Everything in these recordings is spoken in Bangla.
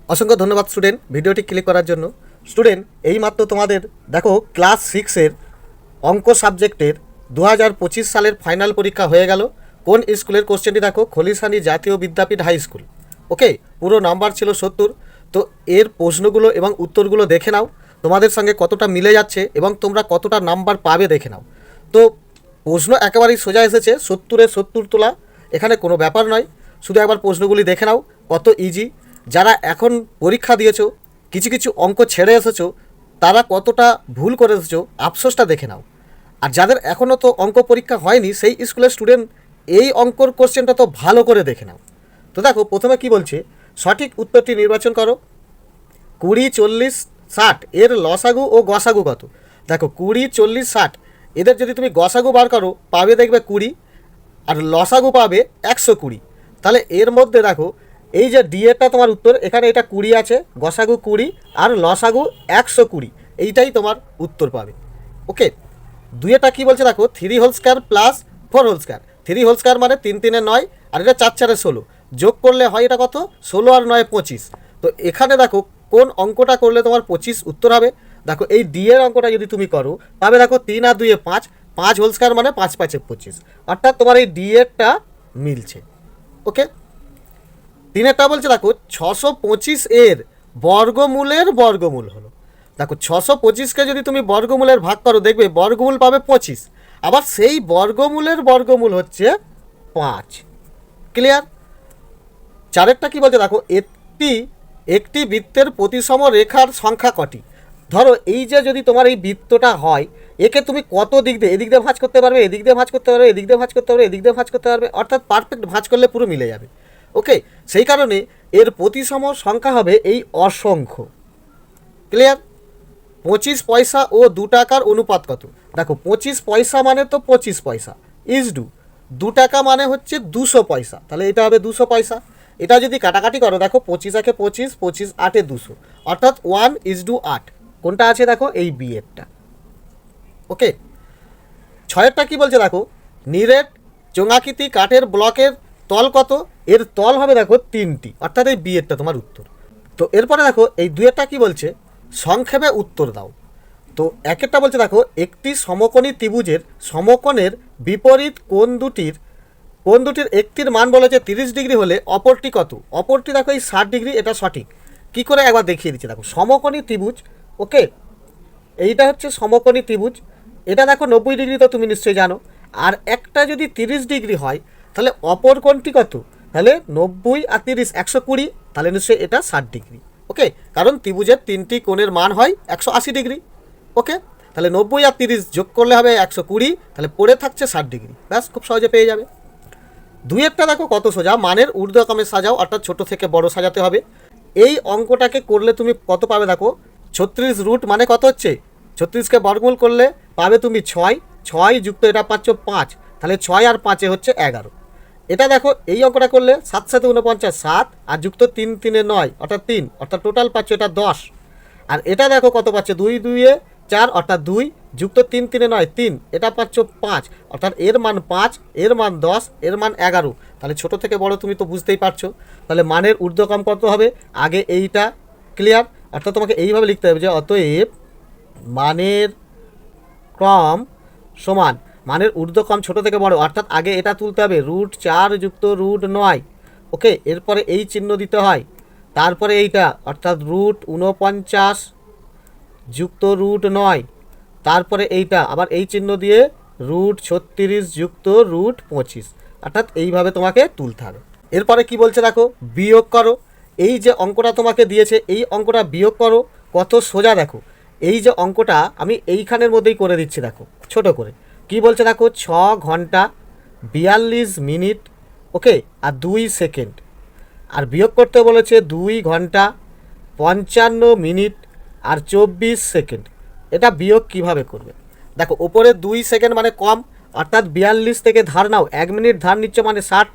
অসংখ্য ধন্যবাদ স্টুডেন্ট ভিডিওটি ক্লিক করার জন্য। স্টুডেন্ট এইমাত্র তোমাদের দেখো ক্লাস 6-এর অঙ্ক সাবজেক্টের 2025 সালের ফাইনাল পরীক্ষা হয়ে গেল। কোন স্কুলের কোশ্চেনটি দেখো, খলিশানি জাতীয় বিদ্যাপীঠ হাই স্কুল। ওকে, পুরো নাম্বার ছিল 70। তো এর প্রশ্নগুলো এবং উত্তরগুলো দেখে নাও, তোমাদের সঙ্গে কতটা মিলে যাচ্ছে এবং তোমরা কতটা নাম্বার পাবে দেখে নাও। তো প্রশ্ন একেবারেই সোজা এসেছে, 70-এ 70 তোলা, এখানে কোনো ব্যাপার নয়। শুধু একবার প্রশ্নগুলি দেখে নাও কত ইজি। যারা এখন পরীক্ষা দিয়েছো, কিছু কিছু অঙ্ক ছেড়ে এসেছো, তারা কতটা ভুল করে এসেছো আফসোসটা দেখে নাও। আর যাদের এখনও তো অঙ্ক পরীক্ষা হয়নি, সেই স্কুলের স্টুডেন্ট এই অঙ্কর কোশ্চেনটা তো ভালো করে দেখে নাও। তো দেখো প্রথমে কি বলছে, সঠিক উত্তরটি নির্বাচন করো। 20, 40, 60 এর লসাগু ও গসাগু কত? দেখো 20, 40, 60 এদের যদি তুমি গসাগু বার করো পাবে দেখবে 20, আর লসাগু পাবে 120। তাহলে এর মধ্যে দেখো এই যে ডিএটা তোমার উত্তর, এখানে এটা 20 আছে, গসাগু 20 আর লসাগু 120, এইটাই তোমার উত্তর পাবে। ওকে, দুইটা কী বলছে দেখো, 3 whole square plus 4 whole square. 3 whole square মানে 3 3 9, আর এটা 4 4 16, যোগ করলে হয় এটা কত, 16 আর 9 25। তো এখানে দেখো কোন অঙ্কটা করলে তোমার 25 উত্তর হবে। দেখো এই ডি এর অঙ্কটা যদি তুমি করো পাবে দেখো 3 আর 2 5, 5 হোল স্কয়ার মানে 5 5 25, অর্থাৎ তোমার এই ডি এরটা মিলছে। ওকে, তিনেরটা বলছে দেখো 625 এর বর্গমূলের বর্গমূল হলো। দেখো 625কে যদি তুমি বর্গমূলের ভাগ করো দেখবে বর্গমূল পাবে 25, আবার সেই বর্গমূলের বর্গমূল হচ্ছে 5। ক্লিয়ার? চারেরটা কি বলছে দেখো, একটি বৃত্তের প্রতিসম রেখার সংখ্যা কটি? ধরো এই যে যদি তোমার এই বৃত্তটা হয়, একে তুমি কত দিক দিয়ে, এদিক দিয়ে ভাঁজ করতে পারবে, এদিক দিয়ে ভাঁজ করতে পারবে, এদিক দিয়ে ভাঁজ করতে পারবে, এদিক দিয়ে ভাঁজ করতে পারবে, অর্থাৎ পারফেক্ট ভাঁজ করলে পুরো মিলে যাবে। ওকে, সেই কারণে এর প্রতিসম সংখ্যা হবে এই অসংখ্য। ক্লিয়ার? 25 পয়সা ও 2 টাকার অনুপাত কত? দেখো 25 পয়সা মানে তো 25 পয়সা ইজ টু 2 টাকা মানে হচ্ছে 200 পয়সা, তাহলে এটা হবে 200 পয়সা। এটা যদি কাটাকাটি করো দেখো 25 একে 25, 25 8 200, অর্থাৎ 1:8। কোনটা আছে দেখো, এই বি এরটা। ওকে, ছয়েরটা কি বলছে দেখো, নিরেট চোঙাকৃতি কাঠের ব্লকের তল কত? এর তল হবে দেখো 3টি, অর্থাৎ এই বি এরটা তোমার উত্তর। তো এরপরে দেখো এই দুয়েরটা কি বলছে, সংক্ষেপে উত্তর দাও। তো একেরটা বলছে দেখো, একটি সমকোণী ত্রিভুজের সমকোণের বিপরীত কোণ দুটির একটির মান বলেছে 30 ডিগ্রি হলে অপরটি কত? অপরটি দেখো এই 60 ডিগ্রি, এটা সঠিক। কি করে একবার দেখিয়ে দিচ্ছি দেখো, সমকোণী ত্রিভুজ। ওকে, এইটা হচ্ছে সমকোণী ত্রিভুজ, এটা দেখো 90 ডিগ্রি তো তুমি নিশ্চয়ই জানো, আর একটা যদি 30 ডিগ্রি হয় তাহলে অপর কোণটি কত? তাহলে 90 আর 30 120, তাহলে নিশ্চয়ই এটা 60 ডিগ্রি। ওকে, কারণ ত্রিভুজের 3টি কোণের মান হয় 180 ডিগ্রি। ওকে, তাহলে 90 আর 30 যোগ করলে হবে 120, তাহলে পড়ে থাকছে 60 ডিগ্রি। ব্যাস, খুব সহজে পেয়ে যাবে। দুইয়েরটা দেখো কত সোজা, মানের ঊর্ধ্বক্রমে সাজাও, অর্থাৎ ছোট থেকে বড় সাজাতে হবে। এই অঙ্কটাকে করলে তুমি কত পাবে দেখো, 36 রুট মানে কত হচ্ছে, 36কে বর্গমূল করলে পাবে তুমি 6, 6 যুক্ত এটা পাচ্ছ 5, তাহলে 6 আর 5 হচ্ছে 11। এটা দেখো এই অঙ্কটা করলে 7 7 49, 7 আর যুক্ত 3 3 9, অর্থাৎ 3, অর্থাৎ টোটাল পাচ্ছ এটা 10। আর এটা দেখো কত পাচ্ছে, 2 2 4, অর্থাৎ 2 যুক্ত 3 3 9, 3, এটা পাচ্ছ 5, অর্থাৎ এর মান 5, এর মান 10, এর মান 11। তাহলে ছোট থেকে বড় তুমি তো বুঝতেই পারছো, তাহলে মানের ঊর্ধ্বক্রম কত হবে, আগে এইটা। ক্লিয়ার? অর্থাৎ তোমাকে এইভাবে লিখতে হবে যে অতএব মানের ক্রম সমান মানের ঊর্ধ্বক্রম ছোট থেকে বড়, অর্থাৎ আগে এটা তুলতে হবে √4 যুক্ত √9। ওকে, এরপরে এই চিহ্ন দিতে হয়, তারপরে এইটা অর্থাৎ √49 যুক্ত √9, তারপরে এইটা আবার এই চিহ্ন দিয়ে √36 যুক্ত √25, অর্থাৎ এইভাবে তোমাকে তুলতে হবে। এরপরে কি বলছে দেখো, বিয়োগ করো। এই যে অঙ্কটা তোমাকে দিয়েছে এই অঙ্কটা বিয়োগ করো, কত সোজা দেখো। এই যে অঙ্কটা আমি এইখানের মধ্যেই করে দিচ্ছি দেখো ছোট করে। কি বলছে দেখো, 6 ঘন্টা 42 মিনিট, ওকে, আর 2 সেকেন্ড। আর বিয়োগ করতে বলেছে 2 ঘন্টা 55 মিনিট আর 24 সেকেন্ড। এটা বিয়োগ কিভাবে করবে দেখো, ওপরে 2 সেকেন্ড মানে কম, অর্থাৎ 42 থেকে ধার নাও, 1 মিনিট ধার নিচ্ছ মানে 60,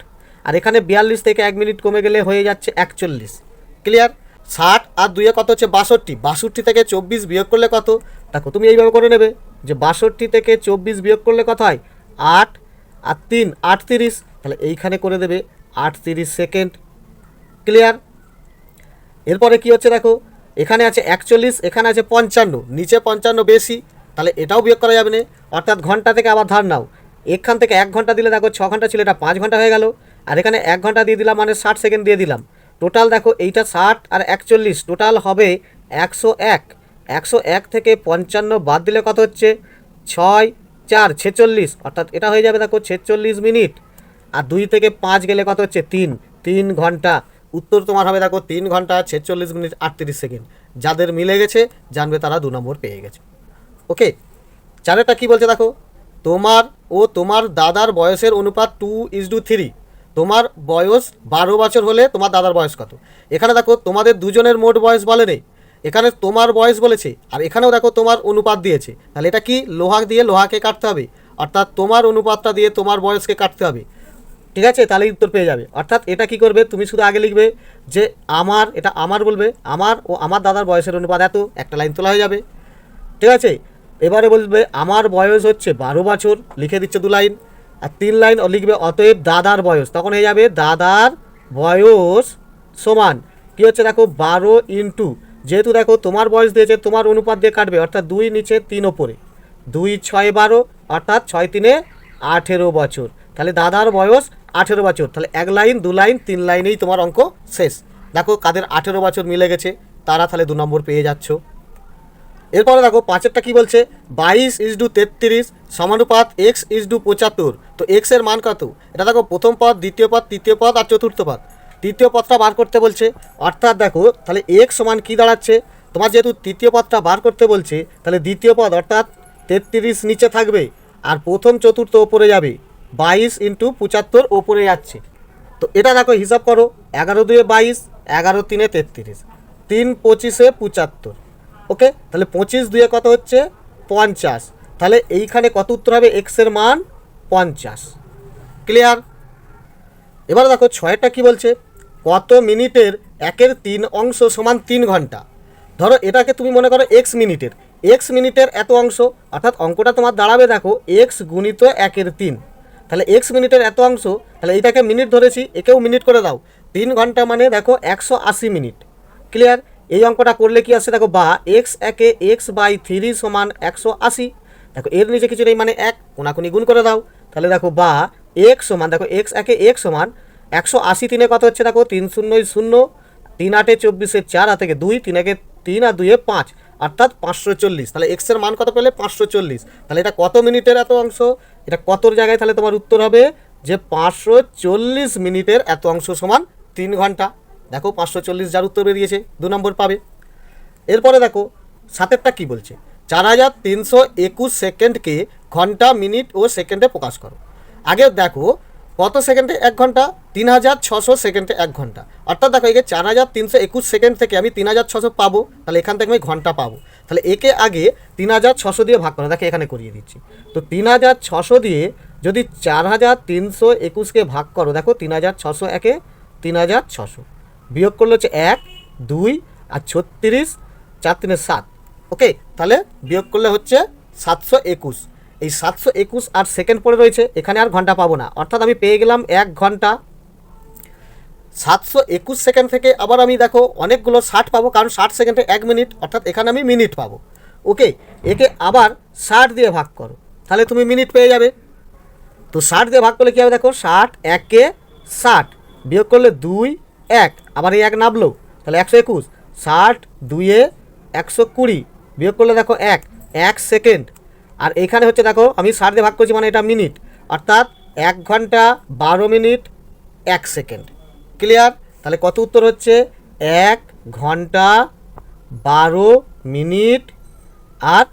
আর এখানে 42 থেকে 1 মিনিট কমে গেলে হয়ে যাচ্ছে 41। ক্লিয়ার? 60 আর 2 কত হচ্ছে 62, 62 থেকে 24 বিয়োগ করলে কত? দেখো তুমি এইভাবে করে নেবে যে 62 থেকে 24 বিয়োগ করলে কত হয়, 8 আর 3 38, তাহলে এইখানে করে দেবে 38 সেকেন্ড। ক্লিয়ার? এরপরে কি হচ্ছে দেখো, এখানে আছে 41, এখানে আছে 55, নিচে 55 বেশি, তাহলে এটাও বিয়োগ করা যাবে না। অর্থাৎ ঘন্টা থেকে আবার ধার নাও, এখান থেকে 1 ঘন্টা দিলে দেখো 6 ঘন্টা ছিল, এটা 5 ঘন্টা হয়ে গেল। আর এখানে 1 ঘন্টা দিয়ে দিলাম মানে 60 সেকেন্ড দিয়ে দিলাম। টোটাল দেখো এইটা 60 আর 41 টোটাল হবে 101। 101 থেকে 55 বাদ দিলে কত হচ্ছে, 6 4 46, অর্থাৎ এটা হয়ে যাবে দেখো 46 মিনিট। আর 2 থেকে 5 গেলে কত হচ্ছে, 3 ঘন্টা। উত্তর তোমার হবে দেখো 3 ঘন্টা 46 মিনিট 38 সেকেন্ড। যাদের মিলে গেছে জানবে তারা 2 নম্বর পেয়ে গেছে। ওকে, চারেরটা কি বলছে দেখো, তোমার ও তোমার দাদার বয়সের অনুপাত 2:3। তোমার বয়স 12 বছর হলে তোমার দাদার বয়স কত। এখানে দেখো তোমাদের দুজনের মোট বয়স বলে নেই, এখানে তোমার বয়স বলেছে, আর এখানেও দেখো তোমার অনুপাত দিয়েছে। তাহলে এটা কি, লোহা দিয়ে লোহাকে কাটতে হবে, অর্থাৎ তোমার অনুপাতটা দিয়ে তোমার বয়সকে কাটতে হবে। ঠিক আছে, তাহলেই উত্তর পেয়ে যাবে। অর্থাৎ এটা কি করবে, তুমি শুধু আগে লিখবে যে আমার, এটা আমার বলবে, আমার ও আমার দাদার বয়সের অনুপাত এত, একটা লাইন তোলা হয়ে যাবে। ঠিক আছে, এবারে বলবে আমার বয়স হচ্ছে 12 বছর, লিখে দিচ্ছে 2 লাইন, আর 3 লাইন লিখবে অতএব দাদার বয়স, তখন হয়ে যাবে দাদার বয়স সমান কী হচ্ছে দেখো 12 ইন্টু, যেহেতু দেখো তোমার বয়স দিয়েছে তোমার অনুপাত দিয়ে কাটবে, অর্থাৎ 2 নিচে 3 ওপরে, 2 6 12, অর্থাৎ 6 3 18 বছর। তাহলে দাদার বয়স 18 বছর। তাহলে 1 লাইন 2 লাইন 3 লাইনেই তোমার অঙ্ক শেষ। দেখো কাদের 18 বছর মিলে গেছে তারা তাহলে 2 নম্বর পেয়ে যাচ্ছ। এরপরে দেখো পাঁচেরটা কি বলছে, 22:33 সমানুপাত x:75। তো x এর মান কত, এটা দেখো প্রথম পদ, দ্বিতীয় পদ, তৃতীয় পদ আর চতুর্থ পদ। তৃতীয় পদটা বার করতে বলছে, অর্থাৎ দেখো তাহলে x সমান কি দাঁড়াচ্ছে, তোমার যেহেতু তৃতীয় পদটা বার করতে বলছে তাহলে দ্বিতীয় পদ অর্থাৎ 33 নিচে থাকবে আর প্রথম চতুর্থ ওপরে যাবে, 22 × 75 ওপরে যাচ্ছে। তো এটা দেখো হিসাব করো, 11 2 22, 11 3 33, 3 25 75। ওকে, তাহলে 25 2 কত হচ্ছে 50। তাহলে এইখানে কত উত্তর হবে, এক্স এর মান 50। ক্লিয়ার। এবার দেখো ছয়টা কি বলছে, কত মিনিটের 1/3 অংশ সমান 3 ঘন্টা। ধরো এটাকে তুমি মনে করো এক্স মিনিটের, এক্স মিনিটের এত অংশ, অর্থাৎ অঙ্কটা তোমার দাঁড়াবে দেখো এক্স গুণিত 1/3। তাহলে এক্স মিনিটের এত অংশ, তাহলে এইটাকে মিনিট ধরেছি, একেও মিনিট করে দাও। 3 ঘন্টা মানে দেখো 180 মিনিট। ক্লিয়ার। এই অঙ্কটা করলে কি আসছে দেখো, বা এক্স একে x/3 সমান 180। দেখো এর নিচে কিছু নেই মানে 1, কোনাকুনি গুণ করে দাও। তাহলে দেখো বা এক্স সমান, দেখো এক্স একে x সমান 180, 3 কত হচ্ছে দেখো 3 0 0, 3 8 24 4 হাতে 2, 3 একে 3 আর 2 5, অর্থাৎ 540। তাহলে এক্স এর মান কত পেলে 540। তাহলে এটা কত মিনিটের এত অংশ, এটা কতর জায়গায়, তাহলে তোমার উত্তর হবে যে 540 মিনিটের এত অংশ সমান 3 ঘন্টা। দেখো 540 যার উত্তর বেরিয়েছে 2 নম্বর পাবে। এরপরে দেখো সাতেরটা কি বলছে, 4321 সেকেন্ডকে ঘন্টা, মিনিট ও সেকেন্ডে প্রকাশ করো। আগে দেখো কত সেকেন্ডে 1 ঘন্টা, 3600 সেকেন্ডে 1 ঘন্টা। অর্থাৎ দেখো একে 4321 সেকেন্ড থেকে আমি 3600 পাবো, তাহলে এখান থেকে আমি ঘন্টা পাবো। তাহলে একে আগে 3600 দিয়ে ভাগ করো, দেখো এখানে করিয়ে দিচ্ছি। তো 3600 দিয়ে যদি 4321কে ভাগ করো, দেখো 3600 একে 3600, বিয়োগ করলে হচ্ছে 1 2 আর 36, 4 3 7। ওকে, তাহলে বিয়োগ করলে হচ্ছে 721। এই 721 আর সেকেন্ড পড়ে রয়েছে, এখানে আর ঘন্টা পাবো না, অর্থাৎ আমি পেয়ে গেলাম 1 ঘন্টা। 721 সেকেন্ড থেকে আবার আমি দেখো অনেকগুলো 60 পাবো, কারণ 60 সেকেন্ডে 1 মিনিট, অর্থাৎ এখানে আমি মিনিট পাবো। ওকে, একে আবার 60 দিয়ে ভাগ করো, তাহলে তুমি মিনিট পেয়ে যাবে। তো 60 দিয়ে ভাগ করলে কী হবে দেখো, 60 1 60, বিয়োগ করলে 2 1, আবার এই 1 নামলো, তাহলে 121। 60 2 120, বিয়োগ করলে দেখো 1 সেকেন্ড। আর এখানে হচ্ছে দেখো আমি 60 দিয়ে ভাগ করছি মানে এটা মিনিট, অর্থাৎ 1 ঘন্টা 12 মিনিট 1 সেকেন্ড। ক্লিয়ার। তাহলে কত উত্তর হচ্ছে 1 ঘন্টা 12 মিনিট আর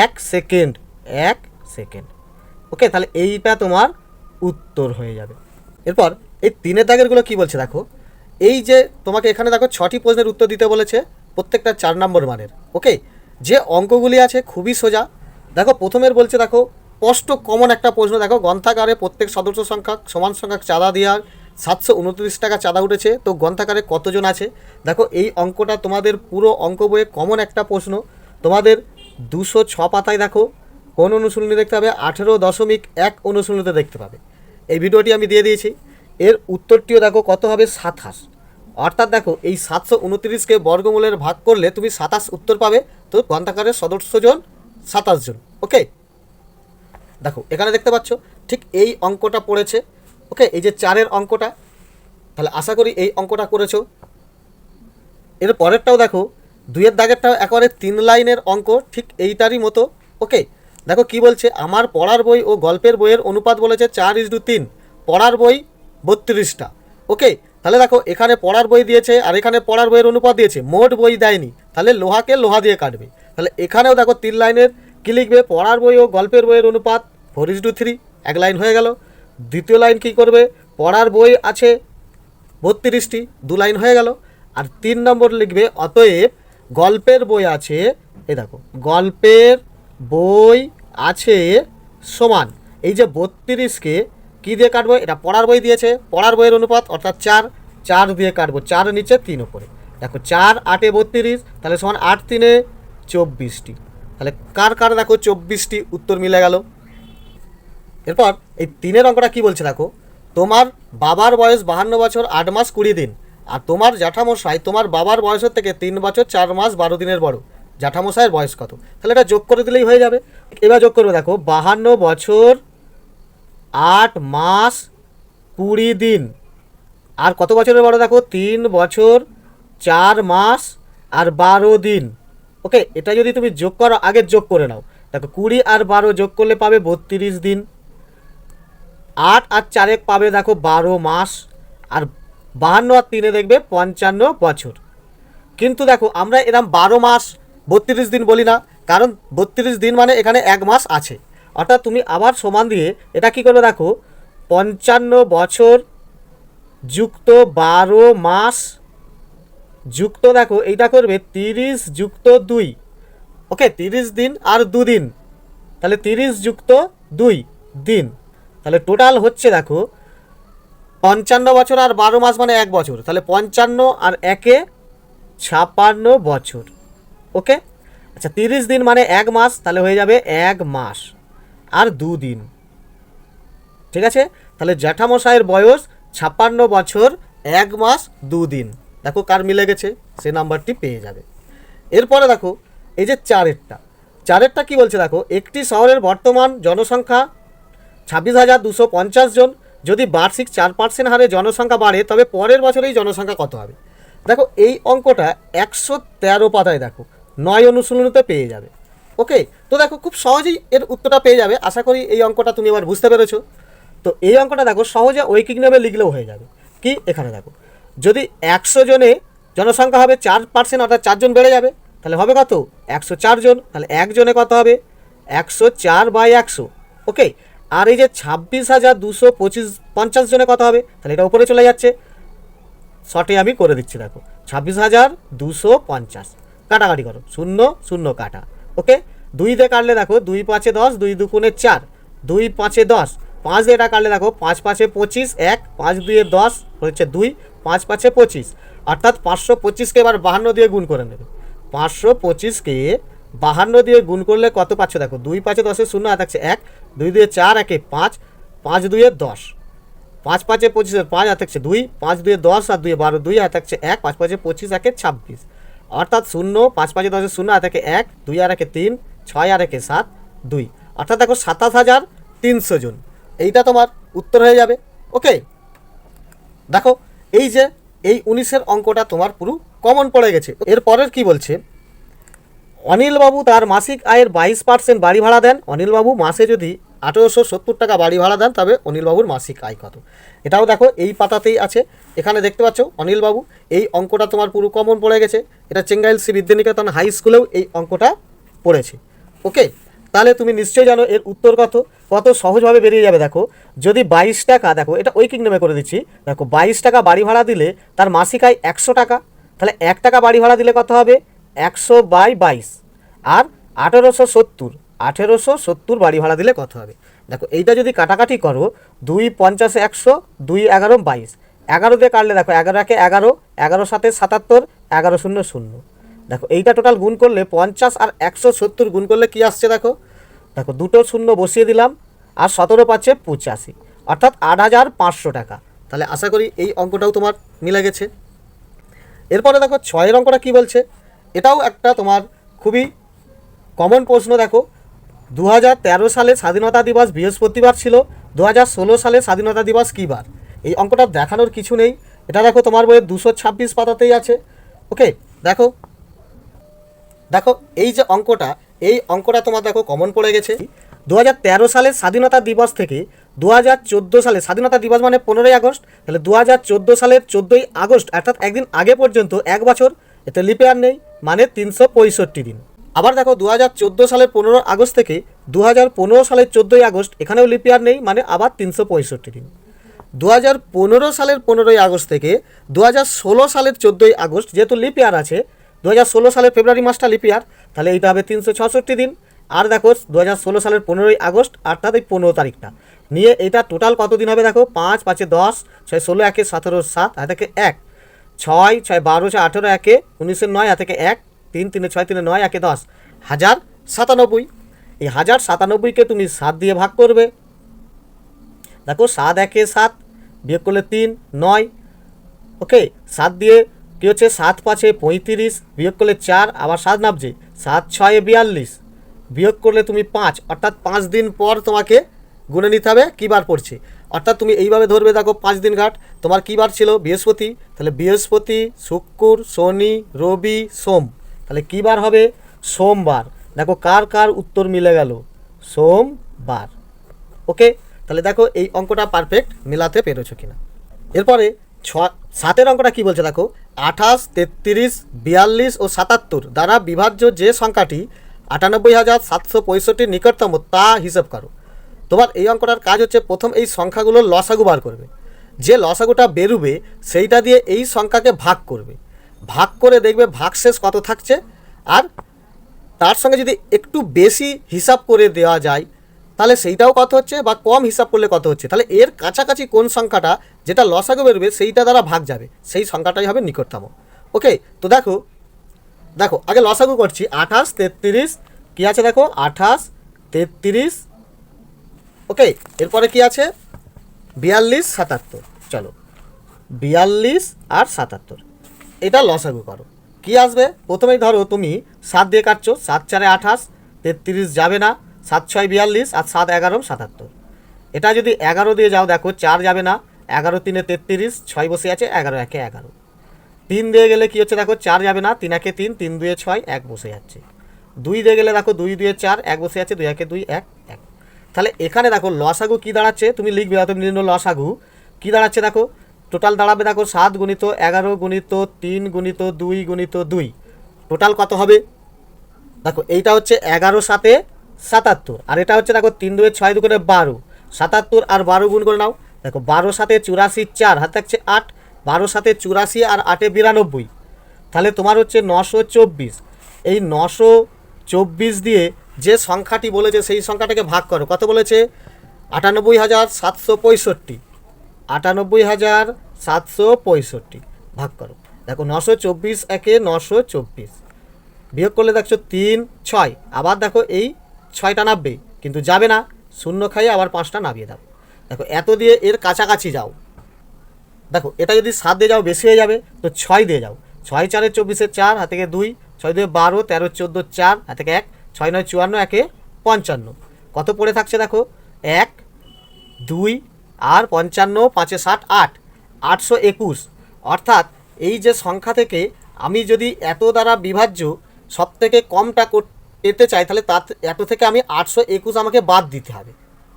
1 সেকেন্ড, 1 সেকেন্ড। ওকে, তাহলে এইটা তোমার উত্তর হয়ে যাবে। এরপর এই 3 দাগেরগুলো কি বলছে দেখো, এই যে তোমাকে এখানে দেখো 6টি প্রশ্নের উত্তর দিতে বলেছে, প্রত্যেকটা 4 নম্বর মানের। ওকে, যে অঙ্কগুলি আছে খুবই সোজা। দেখো প্রথমের বলছে দেখো স্পষ্ট কমন একটা প্রশ্ন, দেখো গ্রন্থাগারে প্রত্যেক সদস্য সংখ্যা সমান সংখ্যক চাঁদা দেওয়ার 729 টাকা চাঁদা উঠেছে, তো গ্রন্থাগারে কতজন আছে। দেখো এই অঙ্কটা তোমাদের পুরো অঙ্ক বইয়ে কমন একটা প্রশ্ন, তোমাদের 206 পাতায় দেখো কোন অনুশীলনী দেখতে পাবে, 18.1 অনুশীলনীতে দেখতে পাবে। এই ভিডিওটি আমি দিয়ে দিয়েছি, এর উত্তরটিও দেখো কত হবে 27। অর্থাৎ দেখো এই 729কে বর্গমূলের ভাগ করলে তুমি 27 উত্তর পাবে। তো গ্রন্থাগারের সদস্য জন 27 জন। ওকে, দেখো এখানে দেখতে পাচ্ছ ঠিক এই অঙ্কটা পড়েছে। ওকে, এই যে 4-এর অঙ্কটা, তাহলে আশা করি এই অঙ্কটা করেছো। এর পরেরটাও দেখো, 2-এর দাগেরটাও একেবারে 3 লাইনের অঙ্ক, ঠিক এইটারই মতো। ওকে, দেখো কি বলছে, আমার পড়ার বই ও গল্পের বইয়ের অনুপাত বলেছে 4:3, পড়ার বই 32টা। ওকে, তাহলে দেখো এখানে পড়ার বই দিয়েছে আর এখানে পড়ার বইয়ের অনুপাত দিয়েছে, মোট বই দেয়নি, তাহলে লোহাকে লোহা দিয়ে কাটবে। তাহলে এখানেও দেখো 3 লাইনের কী লিখবে, পড়ার বই ও গল্পের বইয়ের অনুপাত 4:3, এক লাইন হয়ে গেল। দ্বিতীয় লাইন কি করবে, পড়ার বই আছে 32টি, 2 লাইন হয়ে গেল। আর 3 নম্বর লিখবে, অতএব গল্পের বই আছে, এই দেখো গল্পের বই আছে সমান, এই যে 32কে কী দিয়ে কাটবো, এটা পড়ার বই দিয়েছে, পড়ার বইয়ের অনুপাত অর্থাৎ 4 দিয়ে কাটবো, 4 নিচে 3 উপরে। দেখো 4 8 32, তাহলে সমান 8 3 24টি। তাহলে কার কার দেখো 24টি উত্তর মিলে গেল। এরপর এই 3-এর অঙ্কটা কী বলছে দেখো, তোমার বাবার বয়স 52 বছর 8 মাস 20 দিন, আর তোমার জ্যাঠামশাই তোমার বাবার বয়সের থেকে 3 বছর 4 মাস 12 দিনের বড়, জ্যাঠামশাইয়ের বয়স কত? তাহলে এটা যোগ করে দিলেই হয়ে যাবে। এবার যোগ করবে, দেখো 52 বছর 8 মাস 20 দিন, আর কত বছরের বড় দেখো 3 বছর 4 মাস আর 12 দিন। ওকে, এটা যদি তুমি যোগ করো, আগে যোগ করে নাও, দেখো 20 আর 12 যোগ করলে পাবে 32 দিন, 8 আর 4 পাবে দেখো 12 মাস, আর 52 আর 3 দেখবে 55 বছর। কিন্তু দেখো আমরা এরকম 12 মাস 32 দিন বলি না, কারণ 32 দিন মানে এখানে 1 মাস আছে। অর্থাৎ তুমি আবার সমান দিয়ে এটা কী করবে, দেখো 55 বছর যুক্ত 12 মাস যুক্ত, দেখো এইটা করবে 30 যুক্ত 2। ওকে, 30 দিন আর 2 দিন, তাহলে 30 যুক্ত 2 দিন, তাহলে টোটাল হচ্ছে দেখো 55 বছর আর 12 মাস মানে 1 বছর, তাহলে 55 আর 1-এ 56 বছর। ওকে, আচ্ছা 30 দিন মানে 1 মাস, তাহলে হয়ে যাবে 1 মাস আর 2 দিন। ঠিক আছে, তাহলে জ্যাঠামশাইয়ের বয়স 56 বছর 1 মাস 2 দিন। দেখো কার মিলে গেছে, সে নাম্বারটি পেয়ে যাবে। এরপরে দেখো এই যে 4-এরটা কী বলছে, দেখো একটি শহরের বর্তমান জনসংখ্যা 26,250 জন, যদি বার্ষিক 4% হারে জনসংখ্যা বাড়ে তবে পরের বছরেই জনসংখ্যা কত হবে? দেখো এই অঙ্কটা 113 পাতায় দেখো 9 অনুশীলনীতে পেয়ে যাবে। ওকে, তো দেখো খুব সহজেই এর উত্তরটা পেয়ে যাবে। আশা করি এই অঙ্কটা তুমি এবার বুঝতে পেরেছো। তো এই অঙ্কটা দেখো সহজে ঐকিক নিয়মে লিখলেও হয়ে যাবে। কি, এখানে দেখো যদি 100 জনে জনসংখ্যা হবে 4%, অর্থাৎ 4 জন বেড়ে যাবে, তাহলে হবে কত 104 জন, তাহলে 1 জনে কত হবে 104/100। ওকে, আর এই যে 26,250 জনে কত হবে, তাহলে এটা উপরে চলে যাচ্ছে, শর্টে আমি করে দিচ্ছি, দেখো 26,250, কাটাকাটি করো, 0 0 কাটা। ওকে, 2 দিয়ে কাটলে দেখো 2 5 10, 2 2 4, 2 5 10, 5 দিয়ে এটা কাটলে দেখো 5 5 25, 1 5 2 10 হচ্ছে 2, 5 5 25, অর্থাৎ 525কে এবার 52 দিয়ে গুণ করে নেবে। 525কে 52 দিয়ে গুণ করলে কত পাচ্ছ, দেখো 2 5 10 0 আর থাকছে 1, 2 2 4, 1 5, 5 2 10, 5 5 25 5 আর থাকছে 2, 5 2 10 আর 2 12, 2 আর থাকছে 1, 5 5 25 1 26, অর্থাৎ 0, 5 5 10 0 আর থাকে 1, 2 আর 1 3, 6 আর 1 7, 2, অর্থাৎ দেখো 27,300 জন। এইটা তোমার উত্তর হয়ে যাবে। ওকে, দেখো এই যে এই 19-এর অঙ্কটা তোমার পুরো কমন পড়ে গেছে। এরপরের কি বলছে, অনিলবাবু তার মাসিক আয়ের 22% বাড়ি ভাড়া দেন। অনিলবাবু মাসে যদি 1870 টাকা বাড়ি ভাড়া দেন তবে অনিলবাবুর মাসিক আয় কত? এটাও দেখো এই পাতাতেই আছে, এখানে দেখতে পাচ্ছ অনিলবাবু। এই অঙ্কটা তোমার পুরো কমন পড়ে গেছে, এটা চেঙ্গাইল শ্রী বিদ্যানিকেতন হাই স্কুলেও এই অঙ্কটা পড়েছে। ওকে, তাহলে তুমি নিশ্চয়ই জানো এর উত্তর কত সহজভাবে বেরিয়ে যাবে। দেখো যদি 22 টাকা, দেখো এটা ঐকিক নামে করে দিচ্ছি, দেখো 22 টাকা বাড়ি ভাড়া দিলে তার মাসিক আয় 100 টাকা, তাহলে 1 টাকা বাড়ি ভাড়া দিলে কত হবে 100/22, আর 1870 বাড়ি ভাড়া দিলে কত হবে? দেখো এইটা যদি কাটাকাটি করো, 2 50 100, 2 11 22, 11 দিয়ে কাটলে দেখো 11 1 11, 11 7 77, 11 0 0। দেখো এইটা টোটাল গুণ করলে 50 আর 170 গুণ করলে কি আসছে, দেখো দুটো শূন্য বসিয়ে দিলাম, আর 17 পাচ্ছে 85, অর্থাৎ 8,500 টাকা। তাহলে আশা করি এই অঙ্কটাও তোমার মিলে গেছে। এরপরে দেখো 6 অঙ্কটা কী বলছে, এটাও একটা তোমার খুবই কমন প্রশ্ন। দেখো 2013 সালে স্বাধীনতা দিবস বৃহস্পতিবার ছিল, 2016 সালে স্বাধীনতা দিবস কী বার? এই অঙ্কটা দেখানোর কিছু নেই, এটা দেখো তোমার বইয়ের 226 পাতাতেই আছে। ওকে, দেখো দেখো এই যে অঙ্কটা, এই অঙ্কটা তোমার দেখো কমন পড়ে গেছে। 2013 সালের স্বাধীনতা দিবস থেকে 2014 সালে, স্বাধীনতা দিবস মানে 15ই আগস্ট, তাহলে 2014 সালের 14ই আগস্ট অর্থাৎ একদিন আগে পর্যন্ত 1 বছর, এতে লিপিয়ার নেই, মানে 365 দিন। আবার দেখো 2014 সালের 15 আগস্ট থেকে 2015 সালের 14ই আগস্ট, এখানেও লিপিয়ার নেই, মানে আবার 365 দিন। 2015 সালের 15ই আগস্ট থেকে 2016 সালের 14ই আগস্ট, যেহেতু লিপিয়ার আছে, 2016 সালের ফেব্রুয়ারি মাসটা লিপিয়ার, তাহলে এইটা হবে 366 দিন। আর দেখো 2016 সালের 15ই আগস্ট অর্থাৎ এই 15 তারিখটা নিয়ে এটা টোটাল কত দিন হবে? দেখো 5 5 10 6 16 1 17 7 হাতে 1 6 6 12 6 18 1 19 9 হাতে 1 3 3 6 3 9 1 10 1097। এই 1097কে তুমি 7 দিয়ে ভাগ করবে। দেখো 7 1 7 বিয়োগ করলে 3 9। ওকে, 7 দিয়ে কী হচ্ছে 7 5 35 বিয়োগ করলে 4, আবার 7 নামছে 7 6 42 বিয়োগ করলে তুমি 5, অর্থাৎ 5 দিন পর তোমাকে গুনে নিতে হবে কী বার পড়ছে। অর্থাৎ তুমি এইভাবে ধরবে, দেখো 5 দিন ঘাট তোমার কী বার ছিল? বৃহস্পতি, তাহলে বৃহস্পতি শুক্র শনি রবি সোম, তাহলে কী বার হবে? সোমবার। দেখো কার কার উত্তর মিলে গেল? সোমবার। ওকে, তাহলে দেখো এই অঙ্কটা পারফেক্ট মেলাতে পেরেছো কিনা। এরপরে 7 অঙ্কটা কী বলছে দেখো, 28 33 42 ও 77 দ্বারা বিভাজ্য যে সংখ্যাটি 98,765 নিকটতম তা হিসাব করো। তোমার এই অঙ্কটার কাজ হচ্ছে প্রথম এই সংখ্যাগুলোর লসাগু বার করবে, যে লসাগুটা বেরোবে সেইটা দিয়ে এই সংখ্যাকে ভাগ করবে, ভাগ করে দেখবে ভাগশেষ কত থাকছে, আর তার সঙ্গে যদি একটু বেশি হিসাব করে দেওয়া যায় তাহলে সেইটাও কত হচ্ছে, বা কম হিসাব করলে কত হচ্ছে, তাহলে এর কাছাকাছি কোন সংখ্যাটা যেটা লসাগু বেরোবে সেইটা দ্বারা ভাগ যাবে, সেই সংখ্যাটাই হবে নিকটতম। ওকে, তো দেখো দেখো আগে লসাগু করছি। 28 33 কী আছে দেখো, 28 33। ওকে, এরপরে কি আছে? 42 77। চলো 42 আর 77 এটা লসাগু করো। কি আসবে? প্রথমেই ধরো তুমি 7 দিয়ে কাটছো, 7 4 28, 33 যাবে না, 7 6 42 আর 7 11 77। এটা যদি 11 দিয়ে যাও, দেখো 4 যাবে না, 11 3 33, 6 বসে আছে, 11 1 11। 3 দিয়ে গেলে কী হচ্ছে দেখো, 4 যাবে না, 3 1 3, 3 2 6, 1 বসে যাচ্ছে। 2 দিয়ে গেলে দেখো 2 2 4, 1 বসে আছে, 2 1 2 1 1। তাহলে এখানে দেখো লসাগু কী দাঁড়াচ্ছে, তুমি লিখবে অত নির্ণয় লসাগু কী দাঁড়াচ্ছে দেখো, টোটাল দাঁড়াবে দেখো 7 গুণিত 11 গুণিত 3 গুণিত 2 গুণিত 2, টোটাল কত হবে? দেখো এইটা হচ্ছে 11 7 77, আর এটা হচ্ছে দেখো 3 2 6 2 12, 77 আর 12 গুণ করে নাও। দেখো 12 7 84, 4 হাতে থাকছে 8, 12 7 84 আর 8 92, তাহলে তোমার হচ্ছে 924। এই 924 দিয়ে যে সংখ্যাটি বলেছে সেই সংখ্যাটাকে ভাগ করো। কত বলেছে? 98,765, 98,765 ভাগ করো। দেখো 924 একে 924 বিয়োগ করলে দেখছো 3 6, আবার দেখো এই 6টা নামবে কিন্তু যাবে না, শূন্য খাইয়ে আবার 5টা নামিয়ে দাও। দেখো এত দিয়ে এর কাছাকাছি যাও, দেখো এটা যদি 7 দিয়ে যাও বেশি হয়ে যাবে, তো 6 দিয়ে যাও, 6 4 24 4 হাতে 2, 6 2 12 13 14 4 হাতে 1, 6 9 54 1 55। কত পড়ে থাকছে দেখো, 1 2 আর 55 5 60 8, 821। অর্থাৎ এই যে সংখ্যা থেকে আমি যদি এত দ্বারা বিভাজ্য সব থেকে কমটা পেতে চাই, তাহলে তার এত থেকে আমি 821 আমাকে বাদ দিতে হবে।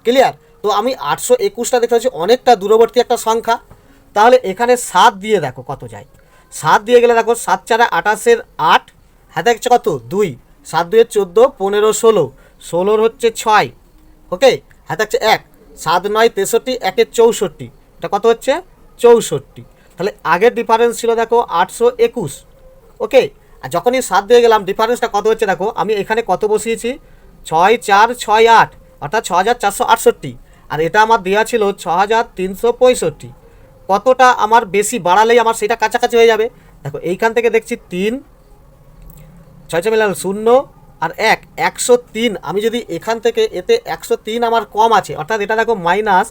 ক্লিয়ার? তো আমি 821টা দেখতে পাচ্ছি অনেকটা দূরবর্তী একটা সংখ্যা, তাহলে এখানে 7 দিয়ে দেখো কত যায়। 7 দিয়ে গেলে দেখো 7 4 28 8 হাতে হচ্ছে কত 2, 7 2 14 15 16, 16 হচ্ছে 6। ওকে, হাতে হচ্ছে 1, 7 9 63 1 64, এটা কত হচ্ছে 64। তাহলে আগের ডিফারেন্স ছিল দেখো 821। ওকে, আর যখনই 7 দিয়ে গেলাম ডিফারেন্সটা কত হচ্ছে দেখো, আমি এখানে কত বসিয়েছি 6 4 6 8, অর্থাৎ 6468, আর এটা আমার দেওয়া ছিল 6365। কতটা আমার বেশি বাড়ালেই আমার সেটা কাছাকাছি হয়ে যাবে। দেখো এইখান থেকে দেখছি 3 6 মিলাল 0 আর 1 103। আমি যদি এখান থেকে এতে 103 আমার কম আছে, অর্থাৎ এটা দেখো মাইনাস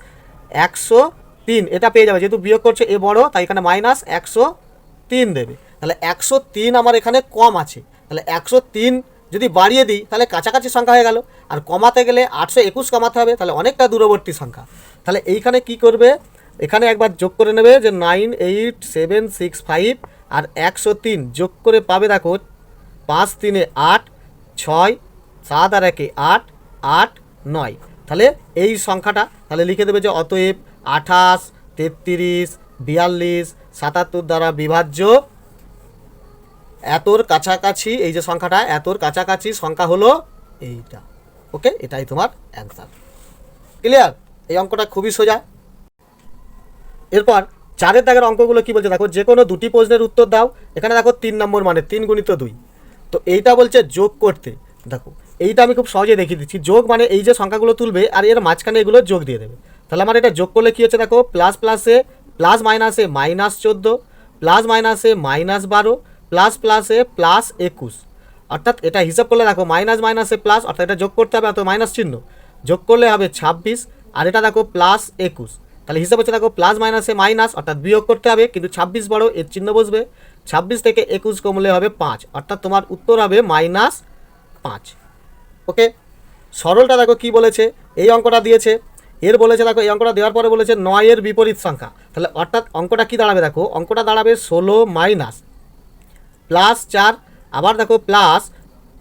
103, এটা পেয়ে যাবে, যেহেতু বিয়োগ করছে এ বড় তাই এখানে মাইনাস 103 দেবে। তাহলে 103 আমার এখানে কম আছে, তাহলে 103 যদি বাড়িয়ে দিই তাহলে কাছাকাছি সংখ্যা হয়ে গেল, আর কমাতে গেলে 821 কমাতে হবে, তাহলে অনেকটা দূরবর্তী সংখ্যা। তাহলে এইখানে কি করবে, এখানে একবার যোগ করে নেবে যে 98765 আর 103 যোগ করে পাবে দেখো 5 3 8 6 7 আর 1 8 8 9। তাহলে এই সংখ্যাটা তাহলে লিখে দেবে যে অতএব 28 33 42 77 দ্বারা বিভাজ্য এতর কাছাকাছি, এই যে সংখ্যাটা এতর কাছাকাছি সংখ্যা হলো এইটা। ওকে, এটাই তোমার অ্যান্সার। ক্লিয়ার? এই অঙ্কটা খুবই সোজা। এরপর 4 দাগের অঙ্কগুলো কি বলছে দেখো, যে কোনো দুটি প্রশ্নের উত্তর দাও। এখানে দেখো 3 নম্বর মানে 3 গুণিত 2, তো এইটা বলছে যোগ করতে। দেখো এইটা আমি খুব সহজে দেখিয়ে দিচ্ছি। যোগ মানে এই যে সংখ্যাগুলো তুলবে আর এর মাঝখানে এগুলো যোগ দিয়ে দেবে। তাহলে আমার এটা যোগ করলে কী হচ্ছে দেখো, প্লাস প্লাসে প্লাস মাইনাসে -14, প্লাস মাইনাসে -12, প্লাস প্লাসে +21। অর্থাৎ এটা হিসাব করলে দেখো মাইনাস মাইনাসে প্লাস, অর্থাৎ এটা যোগ করতে হবে, অত মাইনাস চিহ্ন যোগ করলে হবে 26, আর এটা দেখো +21। তাহলে হিসাব হচ্ছে দেখো প্লাস মাইনাসে মাইনাস, অর্থাৎ বিয়োগ করতে হবে, কিন্তু 26 বড় এর চিহ্ন বসবে। 26 থেকে 21 কমলে হবে 5, অর্থাৎ তোমার উত্তর হবে -5। ওকে, সরলটা দেখো কি বলেছে, এই অঙ্কটা দিয়েছে, এর বলেছে দেখো এই অঙ্কটা দেওয়ার পরে বলেছে 9 এর বিপরীত সংখ্যা। তাহলে অর্থাৎ অঙ্কটা কি দাঁড়াবে দেখো, অঙ্কটা দাঁড়াবে 16 মাইনাস +4, আবার দেখো প্লাস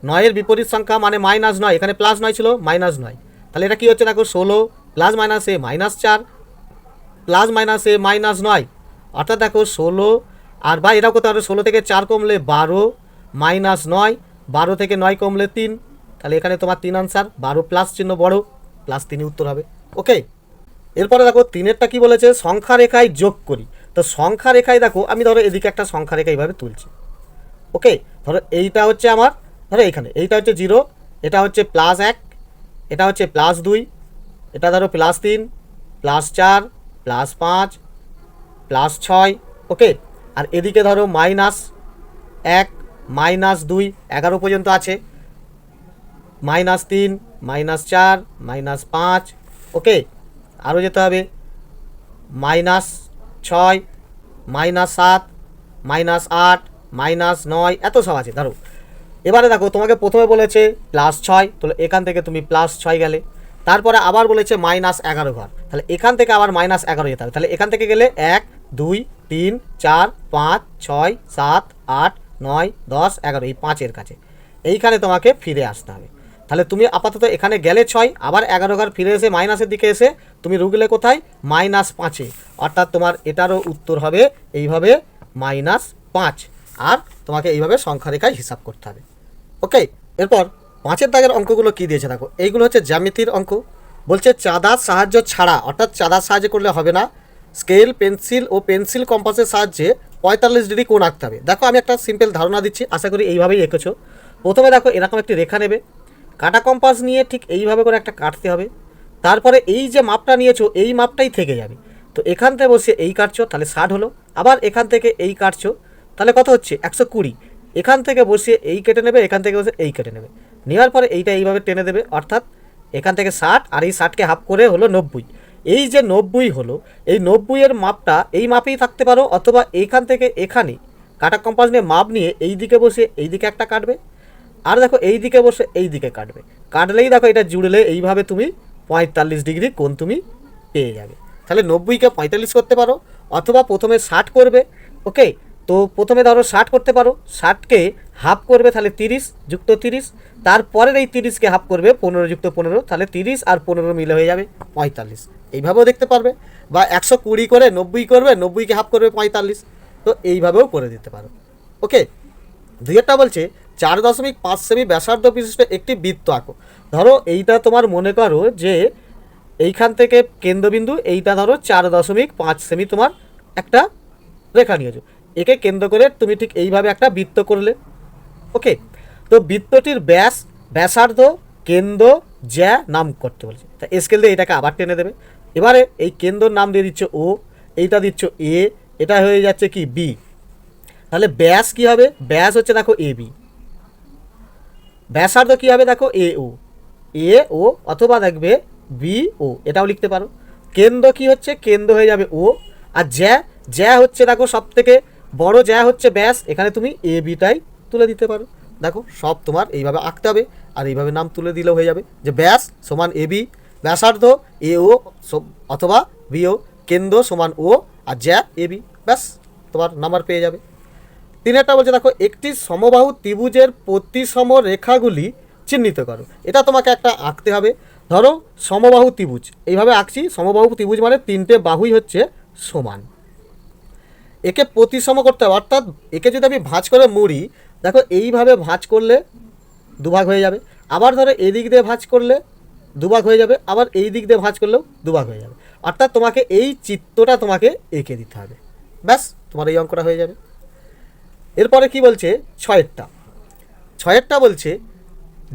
9 এর বিপরীত সংখ্যা মানে -9, এখানে +9 ছিল -9। তাহলে এটা কি হচ্ছে দেখো 16 প্লাস মাইনাসে -4 প্লাস মাইনাসে -9, অর্থাৎ দেখো 16 আর বা এটাও করতে পারো 16 থেকে 4 কমলে 12 -9, 12 থেকে 9 কমলে 3, তাহলে এখানে তোমার 3 আনসার, 12 প্লাস চিহ্ন বড় +3 উত্তর হবে। ওকে, এরপরে দেখো 3এরটা কি বলেছে, সংখ্যা রেখায় যোগ করি। তো সংখ্যা রেখায় দেখো আমি ধরো এদিকে একটা সংখ্যা রেখা এইভাবে তুলছি। ওকে, ধরো এইটা হচ্ছে আমার, ধরো এইখানে এইটা হচ্ছে 0, এটা হচ্ছে +1, এটা হচ্ছে +2, এটা ধরো +3, +4, +5, +6। ওকে, আর এদিকে ধরো -1, -2, 11 পর্যন্ত আছে, -3, -4, -5। ওকে, আরও যেতে হবে -6, -7, -8, -9, এত সব আছে ধরো। এবারে দেখো তোমাকে প্রথমে বলেছে +6, তাহলে এখান থেকে তুমি +6 গেলে, তারপরে আবার বলেছে -11 ঘর, তাহলে এখান থেকে আবার -11 যেতে হবে। তাহলে এখান থেকে গেলে 1 2 3 4 5 6 7 8 9 10 11, এই 5-এর কাছে এইখানে তোমাকে ফিরে আসতে হবে। তাহলে তুমি আপাতত এখানে গেলে 6, আবার 11 ঘর ফিরে এসে মাইনাসের দিকে এসে তুমি রুগলে কোথায় -5-এ, অর্থাৎ তোমার এটারও উত্তর হবে এইভাবে -5, আর তোমাকে এইভাবে সংখ্যা রেখায় হিসাব করতে হবে। ওকে, এরপর 5-এর দাগের অঙ্কগুলো কি দিয়েছে দেখো, এইগুলো হচ্ছে জ্যামিতির অঙ্ক। বলছে চাঁদার সাহায্য ছাড়া, অর্থাৎ চাঁদার সাহায্য করলে হবে না, স্কেল পেন্সিল ও পেন্সিল কম্পাসের সাহায্যে 45 ডিগ্রি কোণ আঁকতে হবে। দেখো আমি একটা সিম্পল ধারণা দিচ্ছি, আশা করি এইভাবেই এঁকেছো। প্রথমে দেখো এরকম একটি রেখা নেবে, কাটা কম্পাস নিয়ে ঠিক এইভাবে করে একটা কাটতে হবে, তারপরে এই যে মাপটা নিয়েছো এই মাপটাই থেকে যাবে। তো এখান থেকে বসে এই কাটছো, তাহলে 60 হলো, আবার এখান থেকে এই কাটছো, তাহলে কত হচ্ছে 120। এখান থেকে বসিয়ে এই কেটে নেবে, এখান থেকে বসে এই কেটে নেবে, নেওয়ার পরে এইটা এইভাবে টেনে দেবে, অর্থাৎ এখান থেকে 60 আর এই 60কে হাফ করে হলো 90। এই যে 90 হলো, এই 90-এর মাপটা এই মাপেই থাকতে পারো, অথবা এইখান থেকে এখানে কাটা কম্পাস নিয়ে মাপ নিয়ে এই দিকে বসে এই দিকে একটা কাটবে, আর দেখো এই দিকে বসে এই দিকে কাটবে, কাটলেই দেখো এটা জুড়লে এইভাবে তুমি 45 ডিগ্রি কোণ তুমি পেয়ে যাবে। তাহলে 90কে 45 করতে পারো, অথবা প্রথমে 60 করবে। ওকে, তো প্রথমে ধরো 60 করতে পারো, 60কে হাফ করবে, তাহলে 30 যুক্ত 30, তারপরের এই 30কে হাফ করবে 15 যুক্ত 15, তাহলে 30 আর 15 মিলে হয়ে যাবে 45। এইভাবেও দেখতে পারবে, বা 120 করে 90 করবে, 90কে হাফ করবে 45, তো এইভাবেও করে দিতে পারো। ওকে, 2-এরটা বলছে 4.5 সেমি ব্যাসার্ধ বিশিষ্ট একটি বৃত্ত আঁকো। ধরো এইটা তোমার মনে করো যে এইখান থেকে কেন্দ্রবিন্দু এইটা ধরো 4.5 সেমি তোমার একটা রেখা নিয়েছো, একে কেন্দ্র করে তুমি ঠিক এইভাবে একটা বৃত্ত করলে। ওকে, তো বৃত্তটির ব্যাস, ব্যাসার্ধ, কেন্দ্র, জ্যা নাম করতে বলছে। তা স্কেল দিয়ে এটাকে আবার টেনে দেবে। এবারে এই কেন্দ্রর নাম দিয়ে দিচ্ছ ও, এইটা দিচ্ছ এ, এটা হয়ে যাচ্ছে কি বি। তাহলে ব্যাস কি হবে, ব্যাস হচ্ছে দেখো এ বি, ব্যাসার্ধ কি হবে দেখো এ ও, অথবা দেখবে বি ও, এটাও লিখতে পারো। কেন্দ্র কি হচ্ছে, কেন্দ্র হয়ে যাবে ও, আর জ্যা হচ্ছে দেখো সব থেকে বড় জ্যা হচ্ছে ব্যাস, এখানে তুমি এ বিটাই তুলে দিতে পারো। দেখো সব তোমার এইভাবে আঁকতে হবে, আর এইভাবে নাম তুলে দিলেও হয়ে যাবে যে ব্যাস সমান এ বি, ব্যাসার্ধ এ ও অথবা বি ও, কেন্দ্র সমান ও, আর জ্যা এ বি, ব্যাস তোমার নাম্বার পেয়ে যাবে। 3 বলছে দেখো একটি সমবাহু ত্রিভুজের প্রতিসম রেখাগুলি চিহ্নিত করো। এটা তোমাকে একটা আঁকতে হবে। ধরো সমবাহু ত্রিভুজ এইভাবে আঁকছি, সমবাহু ত্রিভুজ মানে 3টে বাহুই হচ্ছে সমান, একে প্রতিসম করতে হবে, অর্থাৎ একে যদি আমি ভাঁজ করে মুড়ি, দেখো এইভাবে ভাঁজ করলে দুভাগ হয়ে যাবে, আবার ধরো এদিক দিয়ে ভাঁজ করলে দুভাগ হয়ে যাবে, আবার এই দিক দিয়ে ভাঁজ করলেও দুভাগ হয়ে যাবে। অর্থাৎ তোমাকে এই চিত্রটা তোমাকে এঁকে দিতে হবে, ব্যাস তোমার এই অঙ্কটা হয়ে যাবে। এরপরে কি বলছে 6 বলছে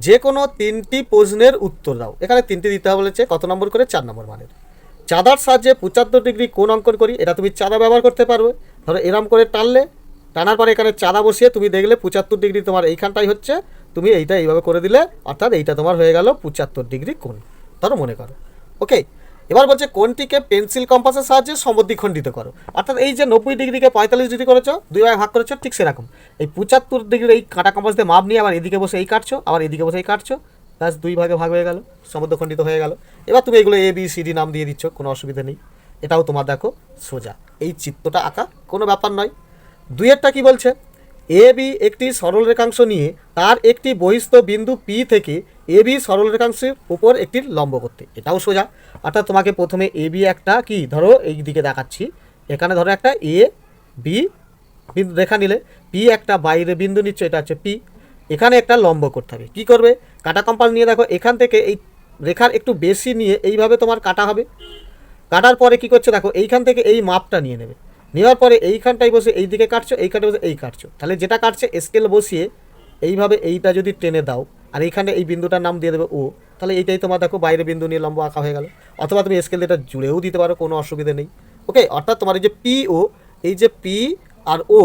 যে কোনো 3টি প্রশ্নের উত্তর দাও। এখানে 3টি দিতে হবে বলেছে, কত নম্বর করে? 4 নম্বর মানের। চাঁদার সাহায্যে 75 ডিগ্রি কোণ অঙ্কন করি। এটা তুমি চাঁদা ব্যবহার করতে পারবে। ধরো এরম করে টানলে, টানার পরে এখানে চাঁদা বসিয়ে তুমি দেখলে 75 ডিগ্রি তোমার এইখানটাই হচ্ছে, তুমি এইটা এইভাবে করে দিলে, অর্থাৎ এইটা তোমার হয়ে গেল 75 ডিগ্রি কোণ, ধরো মনে করো। ওকে, এবার বলছে কোণটিকে পেন্সিল কম্পাসের সাহায্যে সমদ্বিখণ্ডিত করো। অর্থাৎ এই যে 90 ডিগ্রিকে 45 ডিগ্রি করেছো, 2 ভাগে ভাগ করেছো, ঠিক সেরকম এই 75 ডিগ্রির এই কাঁটা কম্পাস দিয়ে মাপ নিয়ে আবার এদিকে বসে এই কাটছো, আবার এদিকে বসে এই কাটছো, ব্যাস 2 ভাগে ভাগ হয়ে গেল, সমদ্বিখণ্ডিত হয়ে গেল। এবার তুমি এগুলো এ বি সি ডি নাম দিয়ে দিচ্ছ, কোনো অসুবিধা নেই। এটাও তোমার দেখো সোজা, এই চিত্রটা আঁকা কোনো ব্যাপার নয়। 2 কি বলছে? এ বি একটি সরল রেখাংশ নিয়ে তার একটি বহিস্থ বিন্দু পি থেকে এ বি সরল রেখাংশের উপর একটি লম্ব করতে। এটাও সোজা, অর্থাৎ তোমাকে প্রথমে এ বি একটা কি ধরো এই দিকে দেখাচ্ছি, এখানে ধরো একটা এ বি বিন্দু রেখা নিলে, পি একটা বাইরে বিন্দু নিচ্ছে, এটা হচ্ছে পি, এখানে একটা লম্ব করতে হবে। কী করবে? কাটা কম্পাস নিয়ে দেখো এখান থেকে এই রেখার একটু বেশি নিয়ে এইভাবে তোমার কাটা হবে। কাটার পরে কি করছে দেখো, এইখান থেকে এই মাপটা নিয়ে নেবে, নেওয়ার পরে এইখানটাই বসে এই দিকে কাটছো, এইখানটা বসে এই কাটছো, তাহলে যেটা কাটছে স্কেল বসিয়ে এইভাবে এইটা যদি টেনে দাও, আর এইখানে এই বিন্দুটার নাম দিয়ে দেবে ও, তাহলে এইটাই তোমার দেখো বাইরে বিন্দু নিয়ে লম্ব আঁকা হয়ে গেল। অথবা তুমি স্কেল এটা জুড়েও দিতে পারো, কোনো অসুবিধা নেই। ওকে, অর্থাৎ তোমার এই যে পি ও, এই যে পি আর ও,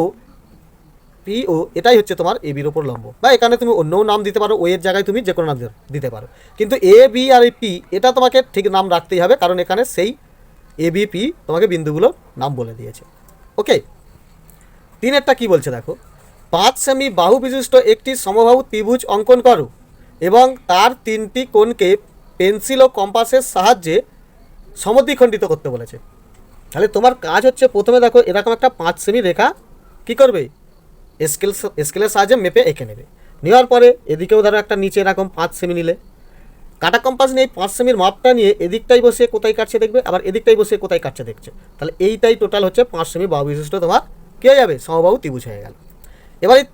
পি ও এটাই হচ্ছে তোমার এ বির ওপর লম্ব, বা এখানে তুমি অন্য নাম দিতে পারো, ও এর জায়গায় তুমি যে কোনো নাম দিতে পারো, কিন্তু এ বি আর এই পি এটা তোমাকে ঠিক নাম রাখতেই হবে, কারণ এখানে সেই এ বি পি তোমাকে বিন্দুগুলোর নাম বলে দিয়েছে। ওকে, 3 কি বলছে দেখো, 5 সেমি বাহু বিশিষ্ট একটি সমবাহু ত্রিভুজ অঙ্কন করো এবং তার 3টি কোণকে পেন্সিল ও কম্পাসের সাহায্যে সমদ্বিখণ্ডিত করতে বলেছে। তাহলে তোমার কাজ হচ্ছে প্রথমে দেখো এরকম একটা 5 সেমি রেখা কি করবে, স্কেলের সাহায্যে মেপে এঁকে নেবে। নেওয়ার পরে এদিকেও ধরো একটা নিচে এরকম 5 সেমি নিলে, কাটা কম্পাস নিয়ে 5 সেমির মাপটা নিয়ে এদিকটাই বসে কোথায় কাটছে দেখবে, আবার এদিকটাই বসে কোথায় কাটছে দেখছে, তাহলে এইটাই টোটাল হচ্ছে 5 সেমি বাহু বিশিষ্ট তোমার কে হয়ে যাবে, সমবাহু ত্রিভুজ হয়ে গেল। এবার এই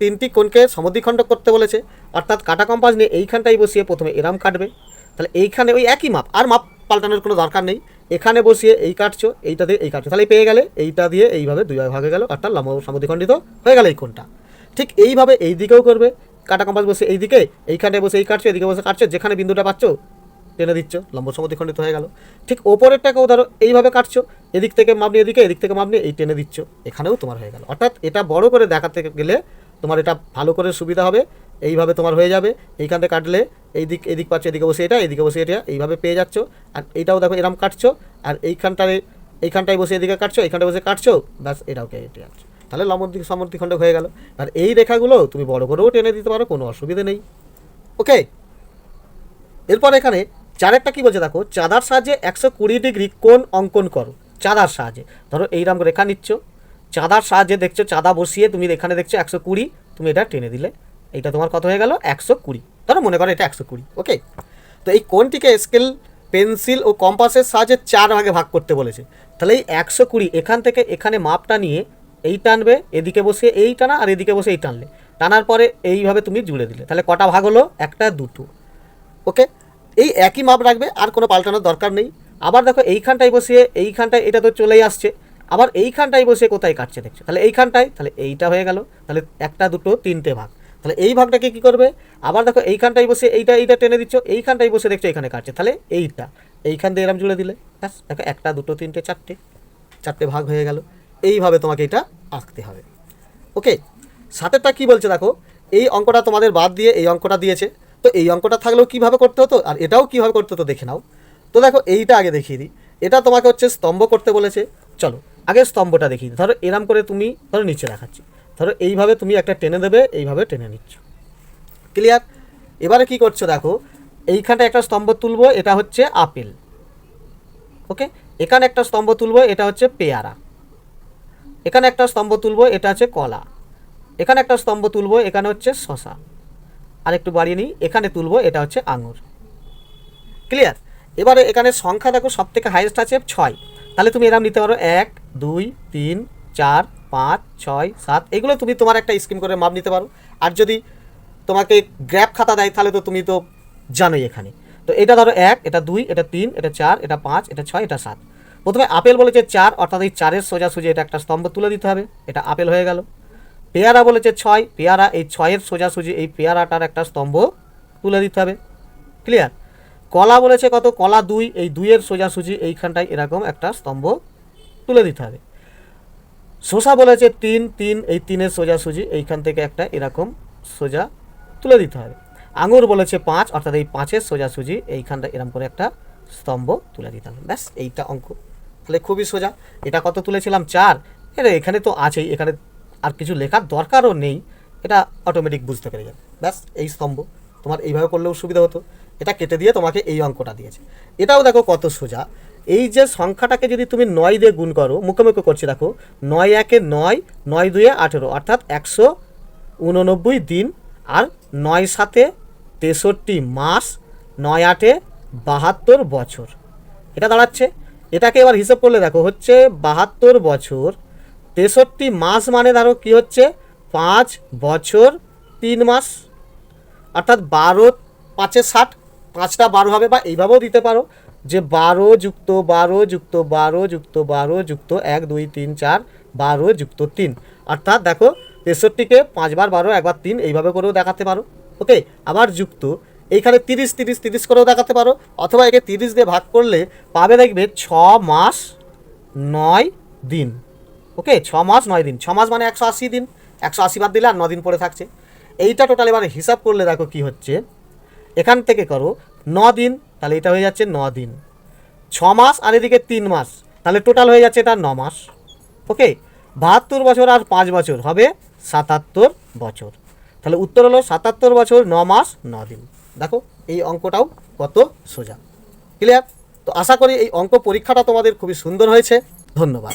3টি কোণকে সমদ্বিখণ্ড করতে বলেছে, অর্থাৎ কাটা কম্পাস নিয়ে এইখানটাই বসিয়ে প্রথমে এরাম কাটবে, তাহলে এইখানে ওই একই মাপ, আর মাপ পাল্টানোর কোনো দরকার নেই, এখানে বসিয়ে এই কাটছো, এইটা দিয়ে এই কাটছো, তাহলে পেয়ে গেলে এইটা দিয়ে এইভাবে 2 ভাগে গেল, অর্থাৎ লম্ব সমদ্বিখণ্ডিত হয়ে গেল এই কোণটা। ঠিক এইভাবে এই দিকেও করবে, কাটা কম্পাস বসে এইদিকে, এইখানে বসে এই কাটছো, এদিকে বসে কাটছো, যেখানে বিন্দুটা পাচ্ছ টেনে দিচ্ছ, লম্ব সমদ্বিখণ্ডিত হয়ে গেল। ঠিক ওপরেরটাকেও ধরো এইভাবে কাটছো, এদিক থেকে মাপ নিয়ে এদিকে, এদিক থেকে মাপ নিয়ে এই টেনে দিচ্ছ, এখানেও তোমার হয়ে গেল। অর্থাৎ এটা বড় করে দেখাতে গেলে তোমার এটা ভালো করে সুবিধা হবে, এইভাবে তোমার হয়ে যাবে। এইখান থেকে কাটলে এদিক পাচ্ছ, এদিকে বসে এটা, এদিকে বসে এটা, এইভাবে পেয়ে যাচ্ছ। আর এইটাও দেখো এরম কাটছো, আর এইখানটায় বসে এদিকে কাটছো, এইখানটায় বসে কাটছো, ব্যাস এটাও কেটে যাচ্ছে, তাহলে লম্ব সমদ্বিখণ্ড হয়ে গেল। আর এই রেখাগুলো তুমি বড় করেও টেনে দিতে পারো, কোনো অসুবিধা নেই। ওকে, এরপর এখানে 4 কি বলছে দেখো, চাঁদার সাহায্যে 120 ডিগ্রি কোণ অঙ্কন করো। চাঁদার সাহায্যে ধরো এইরকম রেখা নিচ্ছ, চাঁদার সাহায্যে দেখছো, চাঁদা বসিয়ে তুমি এখানে দেখছো 120, তুমি এটা টেনে দিলে, এইটা তোমার কত হয়ে গেল 120, ধরো মনে করো এটা 120। ওকে, তো এই কোণটিকে স্কেল, পেন্সিল ও কম্পাসের সাহায্যে 4 ভাগে ভাগ করতে বলেছে। তাহলে এই 120 এখান থেকে এখানে মাপটা নিয়ে এই টানবে, এদিকে বসে এই টানা, আর এদিকে বসে এই টানলে, টানার পরে এইভাবে তুমি জুড়ে দিলে, তাহলে কটা ভাগ হলো, 1 2। ওকে, এই একই মাপ রাখবে, আর কোনো পাল্টানোর দরকার নেই। আবার দেখো এইখানটায় বসিয়ে এইখানটায় এটা তো চলেই আসছে, আবার এইখানটায় বসে কোথায় কাটছে দেখছো, তাহলে এইখানটায়, তাহলে এইটা হয়ে গেল, তাহলে 1 2 3টে ভাগ। তাহলে এই ভাগটাকে কী করবে, আবার দেখো এইখানটায় বসে এইটা টেনে দিচ্ছ, এইখানটায় বসে দেখছো এখানে কাটছে, তাহলে এইখান দিয়ে এরম জুড়ে দিলে, ব্যাস দেখো 1 2 3 4টে ভাগ হয়ে গেল। এইভাবে তোমাকে এটা আঁকতে হবে। ওকে, 7 কি বলছে দেখো, এই অঙ্কটা তোমাদের বাদ দিয়ে এই অঙ্কটা দিয়েছে, তো এই অঙ্কটা থাকলেও কীভাবে করতে হতো আর এটাও কীভাবে করতে হতো দেখে নাও। তো দেখো এইটা আগে দেখিয়ে দিই, এটা তোমাকে হচ্ছে স্তম্ভ করতে বলেছে। চলো আগে স্তম্ভটা দেখি, ধরো এরম করে তুমি ধরো নিচে দেখাচ্ছি, ধরো এইভাবে তুমি একটা টেনে দেবে, এইভাবে টেনে নিচ্ছ, ক্লিয়ার। এবারে কি করছো দেখো, এইখানটা একটা স্তম্ভ তুলবো, এটা হচ্ছে আপেল, ওকে। এখানে একটা স্তম্ভ তুলবো, এটা হচ্ছে পেয়ারা। এখানে একটা স্তম্ভ তুলবো, এটা হচ্ছে কলা। এখানে একটা স্তম্ভ তুলবো, এখানে হচ্ছে শশা। আর একটু বাড়িয়ে নিই, এখানে তুলবো, এটা হচ্ছে আঙুর, ক্লিয়ার। এবারে এখানে সংখ্যা দেখো সব থেকে হাইয়েস্ট আছে 6, তাহলে তুমি এরকম নিতে পারো 1 2 3 4 5 6 7, এগুলো তুমি তোমার একটা স্কিম করে মাপ নিতে পারো। আর যদি তোমাকে গ্র্যাপ খাতা দেয় তাহলে তো তুমি তো জানোই এখানে। তো এটা ধরো 1, এটা 2, এটা 3, এটা 4, এটা 5, এটা 6, এটা 7। প্রথমে আপেল বলেছে 4, অর্থাৎ এই 4-এর সোজাসুজি এটা একটা স্তম্ভ তুলে দিতে হবে, এটা আপেল হয়ে গেল। পেয়ারা বলেছে 6, পেয়ারা এই 6-এর সোজাসুজি এই পেয়ারাটার একটা স্তম্ভ তুলে দিতে হবে, ক্লিয়ার। কলা বলেছে কত, কলা 2, এই 2-এর সোজাসুজি এইখানটায় এরকম একটা স্তম্ভ তুলে দিতে হবে। শসা বলেছে 3, 3, এই 3-এর সোজাসুজি এইখান থেকে একটা এরকম সোজা তুলে দিতে হবে। আঙুর বলেছে 5, অর্থাৎ এই 5-এর সোজাসুজি এইখানটা এরকম করে একটা স্তম্ভ তুলে দিতে হবে, ব্যাস এইটা অঙ্ক। তাহলে খুবই সোজা। এটা কত তুলেছিলাম 4, এটা এখানে তো আছেই, এখানে আর কিছু লেখার দরকারও নেই, এটা অটোমেটিক বুঝতে পেরে যাবে, ব্যাস এই স্তম্ভ। তোমার এইভাবে করলেও সুবিধা হতো, এটা কেটে দিয়ে তোমাকে এই অঙ্কটা দিয়েছে। এটাও দেখো কত সোজা। এই যে সংখ্যাটাকে যদি তুমি 9 দিয়ে গুণ করো, মুখোমুখি করছি দেখো, 9 1 9, 9 2 18, অর্থাৎ 189 দিন, আর 9 7 63 মাস, 9 8 72 বছর, এটা দাঁড়াচ্ছে। এটাকে এবার হিসাব করলে দেখো হচ্ছে 72 বছর, 63 মাস মানে ধরো কি হচ্ছে 5 বছর 3 মাস, অর্থাৎ 12 5 60, 5টা 12 হবে, বা এইভাবেও দিতে পারো যে 12 যুক্ত 12 যুক্ত 12 যুক্ত 12 যুক্ত 1 2 3 4, 12 যুক্ত 3, অর্থাৎ দেখো 63কে 5 বার 12 একবার 3, এইভাবে করেও দেখাতে পারো, ওকে। আবার যুক্ত এইখানে 30 30 30 করেও দেখাতে পারো, অথবা একে 30 দিয়ে ভাগ করলে পাবে দেখবে 6 মাস 9 দিন, ওকে। 6 মাস 9 দিন, 6 মাস মানে 180 দিন, 180 বাদ দিলে আর 9 দিন পড়ে থাকছে। এইটা টোটাল এবার হিসাব করলে দেখো কি হচ্ছে, এখান থেকে করো 9 দিন, তাহলে এটা হয়ে যাচ্ছে 9 দিন, 6 মাস আর এদিকে 3 মাস, তাহলে টোটাল হয়ে যাচ্ছে এটা 9 মাস, ওকে। 72 বছর আর 5 বছর হবে 77 বছর, তাহলে উত্তর হলো 77 বছর 9 মাস 9 দিন। দেখো এই অঙ্কটাও কত সোজা, ক্লিয়ার। তো আশা করি এই অঙ্ক পরীক্ষাটা তোমাদের খুবই সুন্দর হয়েছে, ধন্যবাদ।